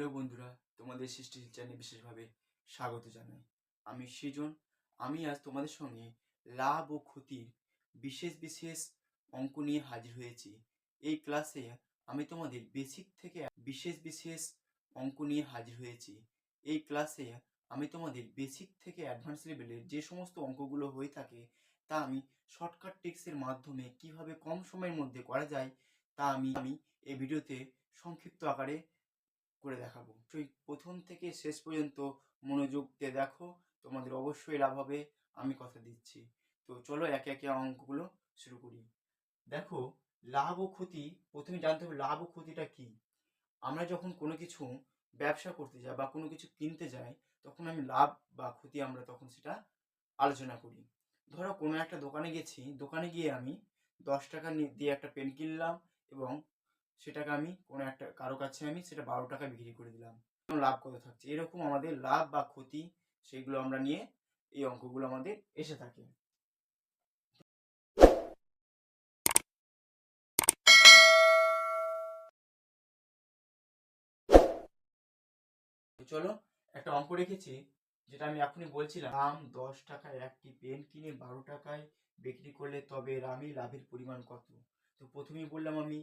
Hello বন্ধুরা, তোমাদের সৃষ্টিশীল চ্যানেলে বিশেষভাবে স্বাগত জানাই। আমি সৃজন। আমি আজ তোমাদের সঙ্গে লাভ ও ক্ষতির বিশেষ অঙ্ক নিয়ে হাজির হয়েছি। এই ক্লাসে আমি তোমাদের বেসিক থেকে বিশেষ অঙ্ক নিয়ে হাজির হয়েছি। এই ক্লাসে আমি তোমাদের বেসিক থেকে অ্যাডভান্স লেভেলের যে সমস্ত অঙ্কগুলো হয়ে থাকে তা আমি শর্টকাট ট্রিক্সের মাধ্যমে কিভাবে কম সময়ের মধ্যে করা যায় তা আমি এই ভিডিওতে সংক্ষিপ্ত আকারে করে দেখাবো। সেই প্রথম থেকে শেষ পর্যন্ত মনোযোগ দিয়ে দেখো, তোমাদের অবশ্যই লাভ হবে, আমি কথা দিচ্ছি। তো চলো একে একে অঙ্কগুলো শুরু করি। দেখো, লাভ ও ক্ষতি প্রথমে জানতে হবে লাভ ও ক্ষতিটা কি। আমরা যখন কোনো কিছু ব্যবসা করতে যাই বা কোনো কিছু কিনতে যাই, তখন আমি লাভ বা ক্ষতি আমরা তখন সেটা আলোচনা করি। ধরো কোনো একটা দোকানে গেছি, দোকানে গিয়ে আমি 10 টাকা দিয়ে একটা পেন কিনলাম এবং সেটাকে আমি কোনো একটা কারো কাছে আমি সেটা 12 টাকা বিক্রি করে দিলাম। লাভ কত থাকছে, এরকম আমাদের লাভ বা ক্ষতি সেগুলো আমরা নিয়ে এই অঙ্কগুলো আমাদের এসে থাকে। চলো একটা অঙ্ক রেখেছি, যেটা আমি এখনই বলছিলাম, দাম 10 টাকায় একটি পেন কিনে 12 টাকায় বিক্রি করলে তবে আমি লাভের পরিমাণ কত। তো প্রথমেই বললাম, আমি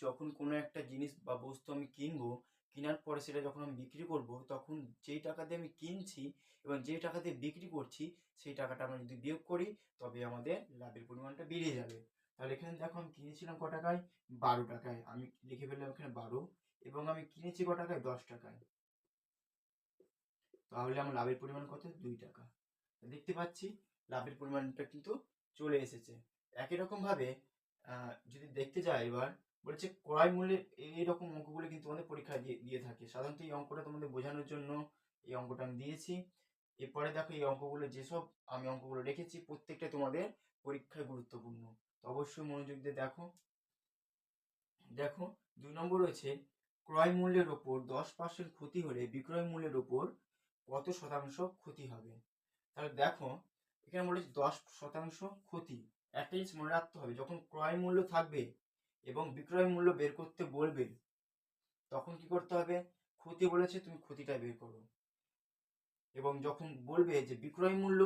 যখন কোনো একটা জিনিস বা বস্তু আমি কিনবো, কেনার পরে সেটা যখন আমি বিক্রি করব, তখন যেই টাকা দিয়ে আমি কিনছি এবং যেই টাকা দিয়ে বিক্রি করছি সেই টাকাটা আমরা যদি বিয়োগ করি তবে আমাদের লাভের পরিমাণটা বেড়ে যাবে। তাহলে এখানে দেখো, আমি কিনেছিলাম ক টাকায়, 12 টাকায়, আমি লিখে ফেললাম এখানে 12, এবং আমি কিনেছি ক টাকায়, 10 টাকায়। তাহলে আমার লাভের পরিমাণ কত, 2 টাকা। দেখতে পাচ্ছি লাভের পরিমাণটা কিন্তু চলে এসেছে। একই রকম ভাবে যদি দেখতে যাই, এবার বলছে ক্রয় মূল্যের, এইরকম অঙ্কগুলো কিন্তু আমাদের পরীক্ষায় দিয়ে থাকে। সাধারণত এই অঙ্কটা তোমাদের বোঝানোর জন্য এই অঙ্কটা আমি দিয়েছি। এরপরে দেখো, এই অঙ্কগুলো যেসব আমি অঙ্কগুলো রেখেছি প্রত্যেকটা তোমাদের পরীক্ষায় গুরুত্বপূর্ণ, তো অবশ্যই মনোযোগ দিয়ে দেখো। দেখো, 2 নম্বর রয়েছে, ক্রয় মূল্যের ওপর 10% ক্ষতি হলে বিক্রয় মূল্যের ওপর কত শতাংশ ক্ষতি হবে। তাহলে দেখো, এখানে বলেছে 10% ক্ষতি। একটা জিনিস মনে রাখতে হবে, যখন ক্রয় মূল্য থাকবে এবং বিক্রয় মূল্য বের করতে বলবে, তখন কি করতে হবে, ক্ষতি বলেছে তুমি ক্ষতিটা বের করো। এবং যখন বলবে যে বিক্রয় মূল্য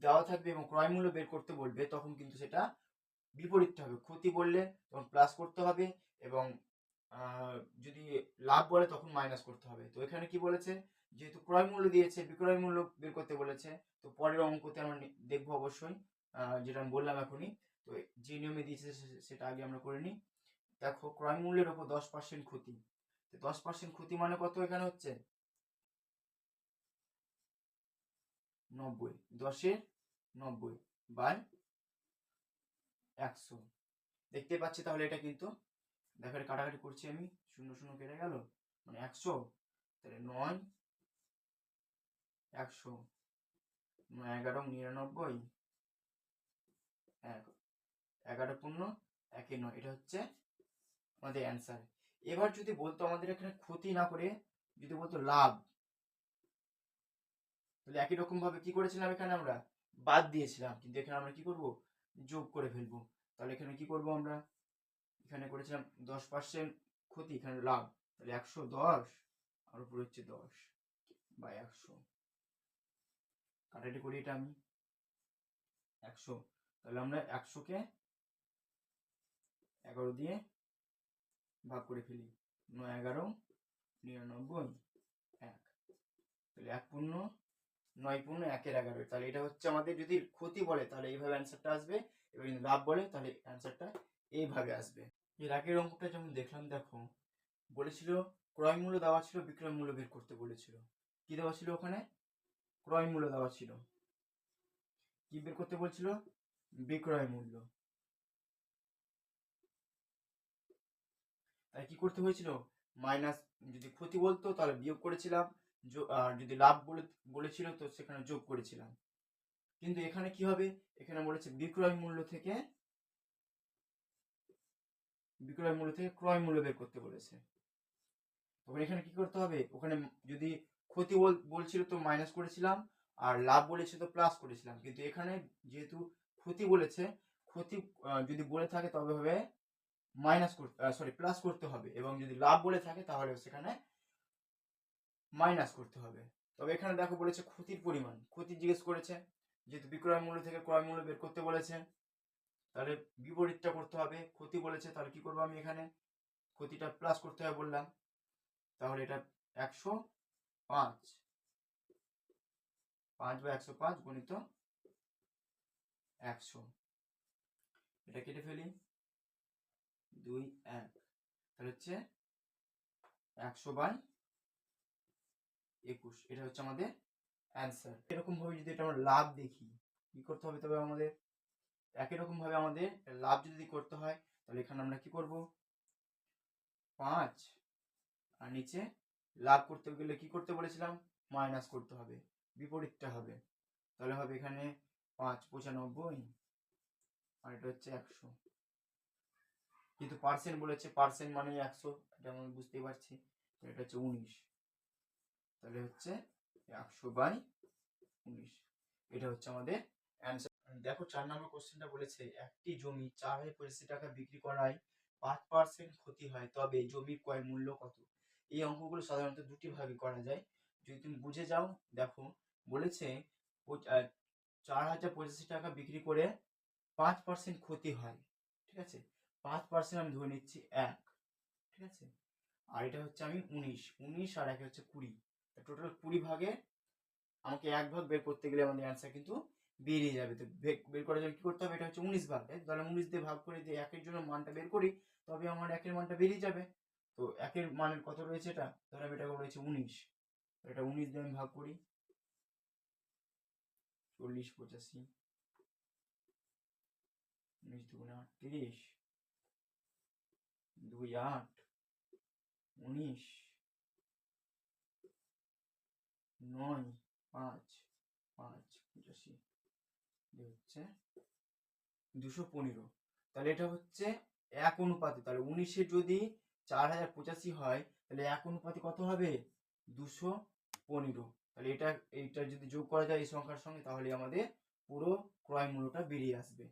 দেওয়া থাকবে এবং ক্রয় মূল্য বের করতে বলবে, তখন কিন্তু সেটা বিপরীতটা হবে। ক্ষতি বললে তখন প্লাস করতে হবে, এবং যদি লাভ বলে তখন মাইনাস করতে হবে। তো এখানে কি বলেছে, যেহেতু ক্রয় মূল্য দিয়েছে, বিক্রয় মূল্য বের করতে বলেছে, তো পরের অঙ্কতে আমরা দেখবো অবশ্যই, যেটা আমি বললাম এখনই। তো যে নিয়মে দিয়েছে সেটা আগে আমরা করে নিই। দেখো, ক্রয় মূল্যের ওপর 10% ক্ষতি, 10% ক্ষতি মানে কত, এখানে হচ্ছে 90, 10-এর 90 বাই 100। দেখতে পাচ্ছি, তাহলে এটা কিন্তু দেখো, কাটাকাটি করছি আমি, 0 0 কেটে গেল, মানে 100, তাহলে 9, 100, 9 11 99, 11 পূর্ণ 1 9, এটা হচ্ছে আমাদের অ্যান্সার। এবার যদি বলতো আমাদের এখানে ক্ষতি না করে যদি বলতো লাভ, তাহলে একই রকম ভাবে কি করেছিলাম, এখানে আমরা বাদ দিয়েছিলাম, কিন্তু এখানে আমরা কি করব, যোগ করে ফেলবো। তাহলে এখানে কি করব আমরা, এখানে করেছিলাম 10% ক্ষতি, এখানে লাভ, তাহলে 110 আর উপরে হচ্ছে 10 বাই 100, কাটাটি করি এটা আমি 100, তাহলে আমরা 100-কে 11 দিয়ে ভাগ করে ফেলি, 9 11 99 1, তাহলে 1 পূর্ণ 9 পূর্ণ 1-এর 11, তাহলে এটা হচ্ছে আমাদের, যদি ক্ষতি বলে তাহলে এইভাবে অ্যান্সারটা আসবে, এবং যদি লাভ বলে তাহলে অ্যান্সারটা এইভাবে আসবে। এর আগের অঙ্কটা যেমন দেখলাম, দেখো বলেছিল ক্রয় মূল্য দেওয়া ছিল, বিক্রয় মূল্য বের করতে বলেছিল। কি দেওয়া ছিল ওখানে, ক্রয় মূল্য দেওয়া ছিল, কি বের করতে বলছিল, বিক্রয় মূল্য। তাই কি করতে হয়েছিল, মাইনাস, যদি ক্ষতি বলতো তাহলে বিয়োগ করেছিলাম, আর যদি লাভ বলেছিল তো সেখানে যোগ করেছিলাম। কিন্তু এখানে কি হবে, এখানে বলেছে বিক্রয় মূল্য থেকে ক্রয় মূল্য বের করতে বলেছে। তখন এখানে কি করতে হবে, ওখানে যদি ক্ষতি বলছিল তো মাইনাস করেছিলাম, আর লাভ বলেছে তো প্লাস করেছিলাম। কিন্তু এখানে যেহেতু ক্ষতি বলেছে, ক্ষতি যদি বলে থাকে তবে হবে মাইনাস করতে, প্লাস করতে হবে, এবং যদি লাভ বলে থাকে তাহলে সেখানে মাইনাস করতে হবে। তবে এখানে দেখো বলেছে ক্ষতির পরিমাণ, ক্ষতি জিজ্ঞেস করেছে, যেহেতু বিক্রয় মূল্য থেকে ক্রয় মূল্য বের করতে বলেছে তাহলে বিপরীতটা করতে হবে। ক্ষতি বলেছে তাহলে কি করবো, আমি এখানে ক্ষতিটা প্লাস করতে হবে বললাম, তাহলে এটা 105, 5/105 গুণিত 100, এটা কেটে ফেলি, 2, 1, তাহলে হচ্ছে 100/21, এটা হচ্ছে আমাদের অ্যান্সার। এরকম ভাবে যদি এটা আমরা লাভ দেখি কি করতে হবে, তবে আমাদের একই রকম ভাবে আমাদের লাভ যদি করতে হয় তাহলে এখানে আমরা কি করব, 5 আর নিচে লাভ করতে গেলে কি করতে বলেছিলাম, মাইনাস করতে হবে, বিপরীতটা হবে, তাহলে হবে এখানে 5/95 আর এটা হচ্ছে 100, কিন্তু পার্সেন্ট বলেছে, পার্সেন্ট মানে 100, এটা আমি বুঝতেই পারছি, এটা হচ্ছে 19, তাহলে হচ্ছে 100/19, এটা হচ্ছে আমাদের অ্যান্সার। দেখো 4 নম্বর কোশ্চেনটা বলেছে একটি জমি 4,085 টাকা বিক্রি করায় 5% ক্ষতি হয়, তবে জমির ক্রয় মূল্য কত? এই অঙ্কগুলো সাধারণত দুটি ভাগে করা যায়, যদি তুমি বুঝে যাও। দেখো বলেছে 4,085 টাকা বিক্রি করে 5% ক্ষতি হয়, ঠিক আছে, 5% আমি ধরে নিচ্ছি 1, ঠিক আছে, আর এটা হচ্ছে আমি 19 আর 1 হচ্ছে 20, টোটাল 20 ভাগে আমাকে 1 ভাগ বের করতে গেলে আমাদের অ্যান্সার কিন্তু বেরিয়ে যাবে। তো বের করার জন্য কি করতে হবে, এটা হচ্ছে 19 ভাগ, তাহলে 19 দিয়ে ভাগ করে দিয়ে 1-এর জন্য মানটা বের করি, তবে আমার 1-এর মানটা বেরিয়ে যাবে। তো 1-এর মানের কত রয়েছে, এটা ধরে আমি এটা রয়েছে 19, এটা 19 দিয়ে আমি ভাগ করি, 40, 85, 19 দুগুণে 38, 2, 8, 19, 9, 5, 5, 85, হচ্ছে 215, তাহলে এটা হচ্ছে 1 অনুপাতে, তাহলে 19-এ যদি 4,085 হয় তাহলে 1 অনুপাতে কত হবে, 215, তাহলে এইটা যদি যোগ করা যায় এই সংখ্যার সঙ্গে তাহলে আমাদের পুরো ক্রয় মূল্যটা বেরিয়ে আসবে।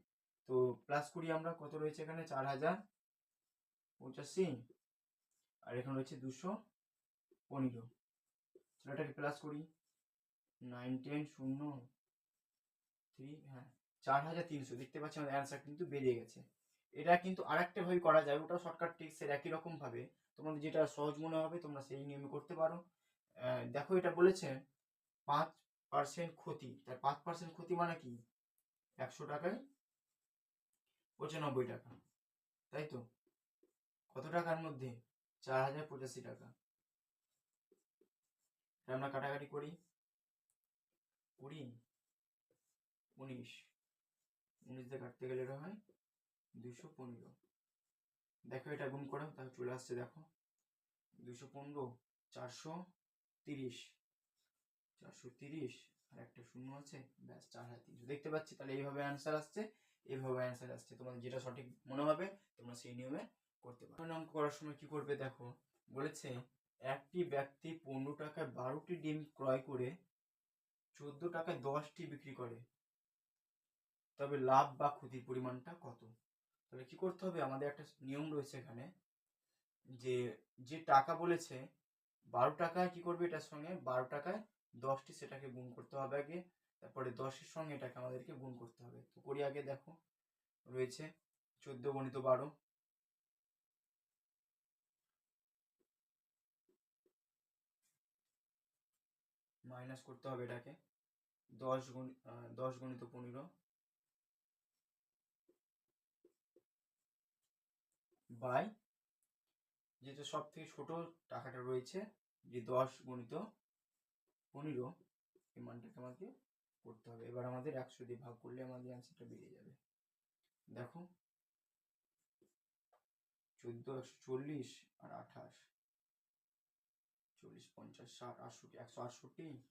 তো প্লাস করি আমরা, কত রয়েছে এখানে 4,085 আর এখানে রয়েছে 215, এটাকে প্লাস করি, 9, 10, 0, 3, হ্যাঁ 4,300, দেখতে পাচ্ছি আমাদের অ্যান্সার কিন্তু বেরিয়ে গেছে। এটা কিন্তু আরেকটা ভাবে করা যায়, ওটা শর্টকাট ট্রিক্সের একই রকম ভাবে, তোমাদের যেটা সহজ মনে হবে তোমরা সেই নিয়মে করতে পারো। দেখো এটা বলেছে 5% ক্ষতি, তার 5% ক্ষতি মানে কি, 100 টাকায় 95 টাকা, তাই তো, কত টাকার মধ্যে, 4,085 টাকা, আমরা কাটাকাটি করি, 20, 19, 19 দিয়ে কাটতে গেলে এটা হয় 215, দেখো এটা গুণ করো তাহলে চলে আসছে, দেখো 215, 430, 430 আর একটা শূন্য আছে, ব্যাস 4,300, দেখতে পাচ্ছি। তাহলে এইভাবে অ্যান্সার আসছে, এইভাবে অ্যান্সার আসছে, তোমাদের যেটা সঠিক মনে হবে তোমরা সেই নিয়মে করতে পারো। অঙ্ক করার সময় কি করবে, দেখো বলেছে একটি ব্যক্তি 15 টাকায় 12টি ডিম ক্রয় করে 14 টাকায় 10টি বিক্রি করে, তবে লাভ বা ক্ষতির পরিমাণটা কত? তাহলে কি করতে হবে, আমাদের একটা নিয়ম রয়েছে এখানে, যে যে টাকা বলেছে 12 টাকায় কি করবে, এটার সঙ্গে 12 টাকায় 10টি সেটাকে গুণ করতে হবে আগে, তারপরে 10-এর সঙ্গে এটাকে আমাদেরকে গুণ করতে হবে। তো করি আগে, দেখো রয়েছে 14 গণিত 12, মাইনাস করতে হবে এটাকে 10 গণিত 15 বাই, যেটা সব থেকে ছোট টাকাটা রয়েছে যে 10 গণিত 15, এই মানটাকে আমাকে করতে হবে। এবার আমাদের 100 দিয়ে ভাগ করলে আমাদের অ্যান্সারটা বেরিয়ে যাবে। দেখো 14, 140 আর 28, 40, 50, 60, 68, 168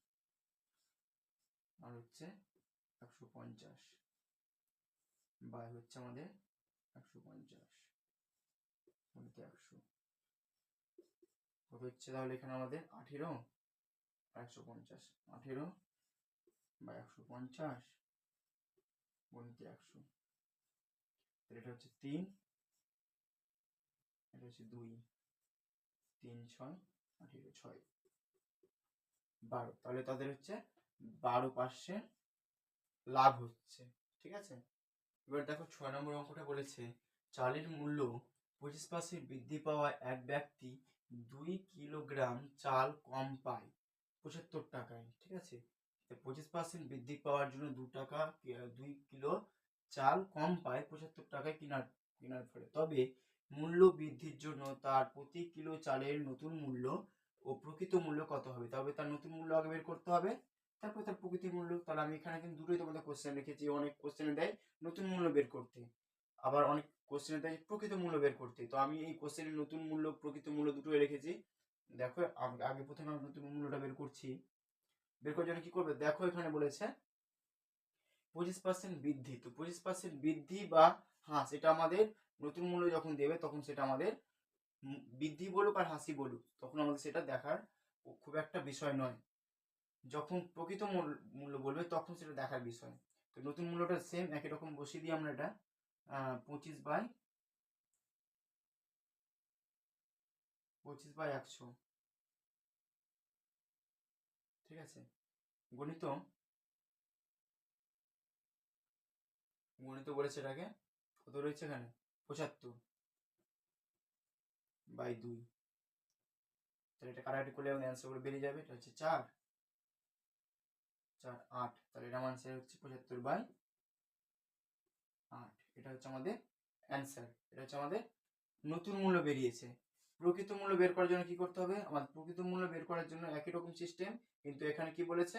আর হচ্ছে 150 বাই হচ্ছে আমাদের 150 গুণিত 100, কত হচ্ছে, তাহলে এখানে আমাদের 18 আর 150, 18 বাই 150 গুণিত 100, এটা হচ্ছে 3, এটা হচ্ছে 2, 3, 6, 18, 6, 12, তাহলে তাদের হচ্ছে 12% লাভ হচ্ছে। ঠিক আছে, এবার দেখো 6 নম্বর অঙ্কটা বলেছে চালের মূল্য 25% বৃদ্ধি পাওয়া এক ব্যক্তি 2 কিলোগ্রাম চাল কম পায় 75 টাকায়। ঠিক আছে, 25% বৃদ্ধি পাওয়ার জন্য 2 কিলো চাল কম পায় 75 টাকায় কেনার ফলে, তবে মূল্য বৃদ্ধির জন্য তার প্রতি কিলো চালের নতুন মূল্য ও প্রকৃত মূল্য কত হবে। তবে তার নতুন মূল্য আগে বের করতে হবে, তারপর তার প্রকৃত মূল্য। তাহলে আমি এখানে কিন্তু দুটোই তোমাদের কোশ্চেন লিখেছি, অনেক কোশ্চেনে দেয় নতুন মূল্য বের করতে, আবার অনেক কোশ্চেনে দেয় প্রকৃত মূল্য বের করতে। তো আমি এই কোশ্চেনের নতুন মূল্য প্রকৃত মূল্য দুটোই রেখেছি। দেখো আগে প্রথমে আমি নতুন মূল্যটা বের করছি। বের করার জন্য কি করবে, দেখো এখানে বলেছে 25% বৃদ্ধি, তো 25% বৃদ্ধি বা হ্রাস এটা আমাদের নতুন মূল্য যখন দেবে তখন সেটা আমাদের বৃদ্ধি বলুক আর হাসি বলুক তখন আমাদের সেটা দেখার খুব একটা বিষয় নয়। যখন প্রকৃত মূল্য বলবে তখন সেটা দেখার বিষয়। তো নতুন মূল্যটা সেম একই রকম বসিয়ে দিই আমরা, এটা 25/100। ঠিক আছে, গণিত গণিত বলেছে এটাকে কত রয়েছে এখানে 75/2। তাহলে এটা কাটাকাটি করলে আমাদের অ্যান্সার করে বেরিয়ে যাবে, এটা হচ্ছে 4 4 8। তাহলে এটা আনসার হচ্ছে 75/8। এটা হচ্ছে আমাদের অ্যান্সার, এটা হচ্ছে আমাদের নতুন মূল্য বেরিয়েছে। প্রকৃত মূল্য বের করার জন্য কি করতে হবে, আমাদের প্রকৃত মূল্য বের করার জন্য একই রকম সিস্টেম, কিন্তু এখানে কি বলেছে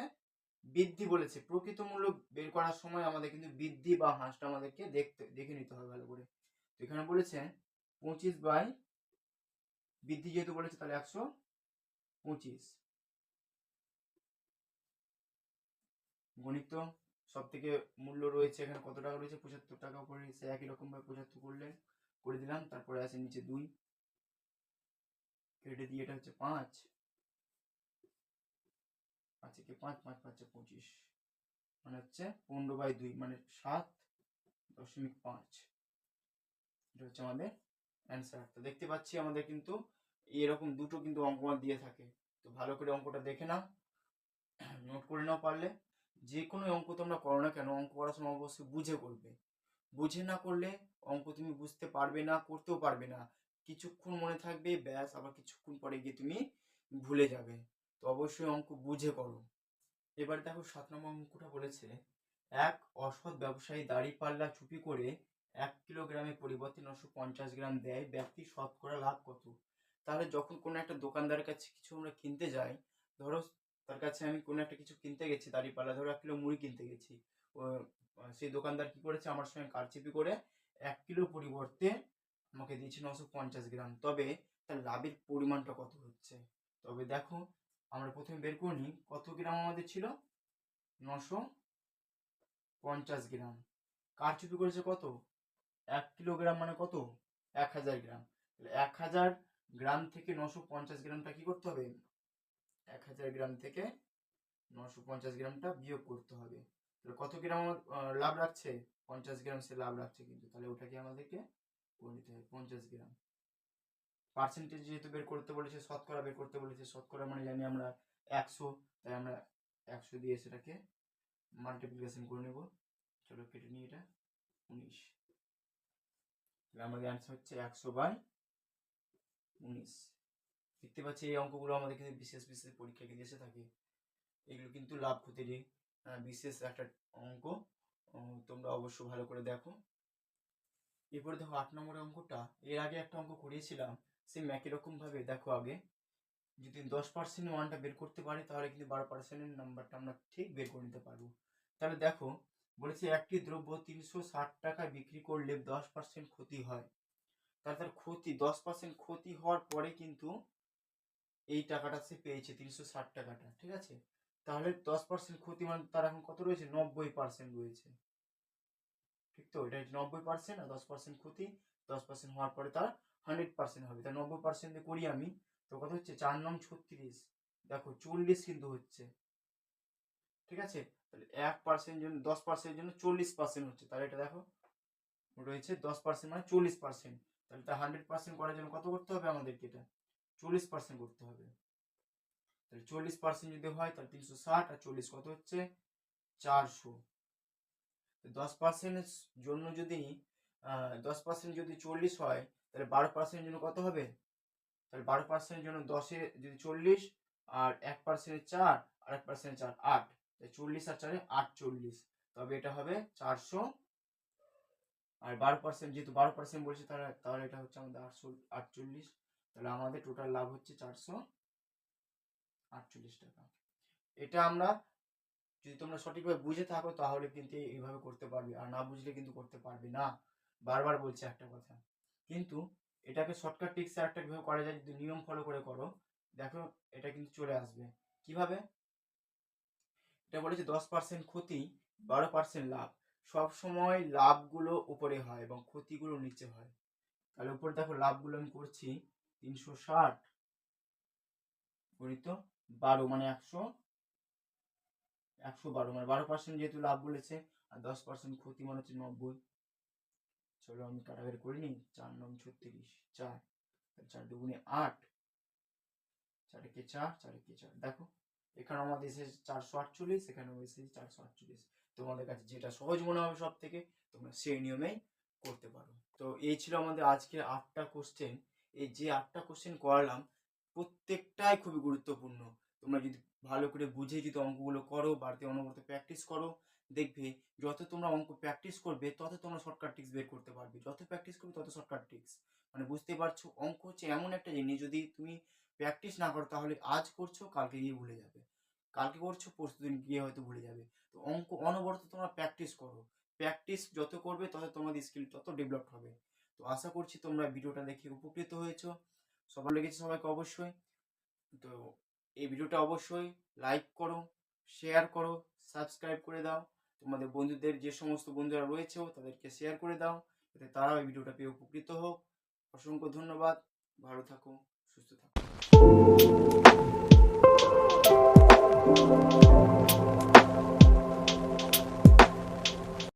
বৃদ্ধি বলেছে। প্রকৃত মূল্য বের করার সময় আমাদের কিন্তু বৃদ্ধি বা হ্রাসটা আমাদেরকে দেখে নিতে হবে ভালো করে। তো এখানে বলেছে 25 বৃদ্ধি যেহেতু বলেছে তাহলে 125। গণিত সব থেকে মূল্য রয়েছে এখানে কত টাকা রয়েছে 75 টাকা করে, সে একই রকম ভাবে 75 করে দিলাম। তারপরে আছে নিচে 2 কেটে দিয়ে এটা হচ্ছে 5 আছে কি 5 5 5 25 মানে হচ্ছে 15/2 মানে 7.5। এটা হচ্ছে আমাদের অ্যান্সার। তো দেখতে পাচ্ছি আমাদের কিন্তু এরকম দুটো কিন্তু অঙ্ক দিয়ে থাকে, তো ভালো করে অঙ্কটা দেখে নাও, নোট করে নাও পারলে। যে কোনো অঙ্ক তোমরা করো না কেন অঙ্ক করার সময় অবশ্যই বুঝে করবে, বুঝে না করলে অঙ্ক তুমি বুঝতে পারবে না, করতেও পারবে না, কিছুক্ষণ মনে থাকবে ব্যাস, আবার কিছুক্ষণ পরে গিয়ে তুমি ভুলে যাবে। তো অবশ্যই অঙ্ক বুঝে করো। এবার দেখো 7 নম্বর অঙ্কটা বলেছে এক অসৎ ব্যবসায়ী দাঁড়িপাল্লা চুপি করে 1 কিলোগ্রামের পরিবর্তে 950 গ্রাম দেয়, ব্যক্তি শতকরা লাভ কত। তাহলে যখন কোনো একটা দোকানদারের কাছে কিছু আমরা কিনতে যাই, ধরো তার কাছে আমি কোনো একটা কিছু কিনতে গেছি, দাঁড়িপাল্লা ধরো 1 কিলো মুড়ি কিনতে গেছি, সেই দোকানদার কি করেছে আমার সঙ্গে কারচুপি করে 1 কিলোর পরিবর্তে আমাকে দিয়েছে 950 গ্রাম, তবে তার লাভের পরিমাণটা কত হচ্ছে। তবে দেখো আমরা প্রথমে বের করে নিই কত গ্রাম আমাদের ছিল 950 গ্রাম, কারচুপি করেছে কত 1 কিলোগ্রাম মানে কত 1000 গ্রাম। তাহলে 1000 গ্রাম থেকে 950 গ্রামটা কি করতে হবে, 1000 গ্রাম থেকে 950 গ্রামটা বিয়োগ করতে হবে। তাহলে কত গ্রাম আমার লাভ রাখছে 50 গ্রাম সে লাভ রাখছে কিন্তু, তাহলে ওটাকে আমাদেরকে করে নিতে হবে 50 গ্রাম। পার্সেন্টেজ যেহেতু বের করতে বলেছে, শতকরা বের করতে বলেছে, শতকরা মানে জানি আমরা 100, তাই আমরা 100 দিয়ে সেটাকে মাল্টিপ্লিকেশন করে নেব। চলো কেটে নিই এটা 19। তাহলে আমাদের অ্যান্সার হচ্ছে 100/19। দেখতে পাচ্ছি এই অঙ্কগুলো আমাদের কিন্তু বিশেষ বিশেষ পরীক্ষা কিন্তু এসে থাকে, এগুলো কিন্তু লাভ ক্ষতির বিশেষ একটা অঙ্ক, তোমরা অবশ্যই ভালো করে দেখো। এরপরে দেখো 8 নম্বরের অঙ্কটা, এর আগে একটা অঙ্ক করিয়েছিলাম সেম একই রকম ভাবে। দেখো আগে যদি 10% মানটা বের করতে পারি তাহলে কিন্তু 12% নাম্বারটা আমরা ঠিক বের করে নিতে পারবো। তাহলে দেখো বলেছে একটি দ্রব্য 360 টাকায় বিক্রি করলে 10% ক্ষতি হয়, তাহলে তার ক্ষতি 10% ক্ষতি হওয়ার পরে কিন্তু এই টাকাটা সে পেয়েছে 360 টাকাটা। ঠিক আছে, তাহলে 10% ক্ষতি মানে তার এখন কত রয়েছে 90% রয়েছে। ঠিক তো, এটা 90% আর 10% ক্ষতি, 10% হওয়ার পরে তার 100% হবে, তাই 90% দিয়ে করি আমি, তো কত হচ্ছে 4 9 36, দেখো 40 কিন্তু হচ্ছে। ঠিক আছে, তাহলে 1% জন্য 10% জন্য 40% হচ্ছে, তাহলে এটা দেখো রয়েছে 10% মানে 40%, তাহলে তা 100% করার জন্য কত করতে হবে আমাদেরকে, এটা 40% করতে হবে। তাহলে 40% যদি হয় তাহলে 360 আর 40 কত হচ্ছে 400। 10% জন্য যদি 10% যদি 40 হয় তাহলে 12% জন্য কত হবে? তাহলে 12% জন্য 10-এ যদি 40 আর 1% 4 আর 1% 4 8, 40 আর 4 48, তবে এটা হবে 400। আর 12% যেহেতু 12% বলছে তাহলে এটা হচ্ছে আমাদের 848। তাহলে আমাদের টোটাল লাভ হচ্ছে 448 টাকা। এটা আমরা যদি তোমরা সঠিকভাবে বুঝে থাকো তাহলে কিন্তু এইভাবে করতে পারবে, আর না বুঝলে কিন্তু করতে পারবে না। বারবার বলছি একটা কথা, কিন্তু এটাকে শর্টকাট টিক্সে একটা কিভাবে করা যায়, যদি নিয়ম ফলো করে করো দেখো এটা কিন্তু চলে আসবে। কিভাবে? এটা বলেছে 10% ক্ষতি 12% লাভ। সব সময় লাভগুলো উপরে হয় এবং ক্ষতিগুলো নিচে হয়। তাহলে উপরে দেখো লাভগুলো আমি করছি 360 গণিত 12 মানে 112, মানে 12% যেহেতু লাভ বলেছে, আর 10% ক্ষতি মানে হচ্ছে 90। চলো আমি কাটাকাটি করে নিই। 4 9 36, 4 4 দুগুণে 8, 4 কে 4, 4 কে 4। দেখো এখানে আমাদের এসেছে 448, এখানেও এসেছে 448। তোমাদের কাছে যেটা সহজ মনে হবে সব থেকে তোমরা সেই নিয়মেই করতে পারো। তো এই ছিল আমাদের আজকে 8টা কোশ্চেন। এই যে 8টা কোশ্চেন করালাম প্রত্যেকটাই খুবই গুরুত্বপূর্ণ। তোমরা যদি ভালো করে বুঝে যদি অঙ্কগুলো করো, বাড়িতে অনবরত প্র্যাকটিস করো, দেখবে যত তোমরা অঙ্ক প্র্যাকটিস করবে তত তোমরা শর্টকাট ট্রিক্স বের করতে পারবে। যত প্র্যাকটিস করবে তত শর্টকাট ট্রিক্স, মানে বুঝতে পারছো অঙ্ক হচ্ছে এমন একটা জিনিস, যদি তুমি প্র্যাকটিস না করো তাহলে আজ করছো কালকে গিয়ে ভুলে যাবে, কালকে করছো পরশু দিন গিয়ে হয়তো ভুলে যাবে। তো অঙ্ক অনবরত তোমরা প্র্যাকটিস করো, প্র্যাকটিস যত করবে তত তোমাদের স্কিল তত ডেভেলপ হবে। তো আশা করছি তোমরা ভিডিওটা দেখে উপকৃত হয়েছো। সবার লেগেছে সবাইকে অবশ্যই। তো এই ভিডিওটা অবশ্যই লাইক করো, শেয়ার করো, সাবস্ক্রাইব করে দাও। তোমাদের বন্ধুদের যে সমস্ত বন্ধুরা রয়েছে তাদেরকে শেয়ার করে দাও, যাতে তারাও এই ভিডিওটা পেয়ে উপকৃত হোক। অসংখ্য ধন্যবাদ। ভালো থাকো, সুস্থ থাকো।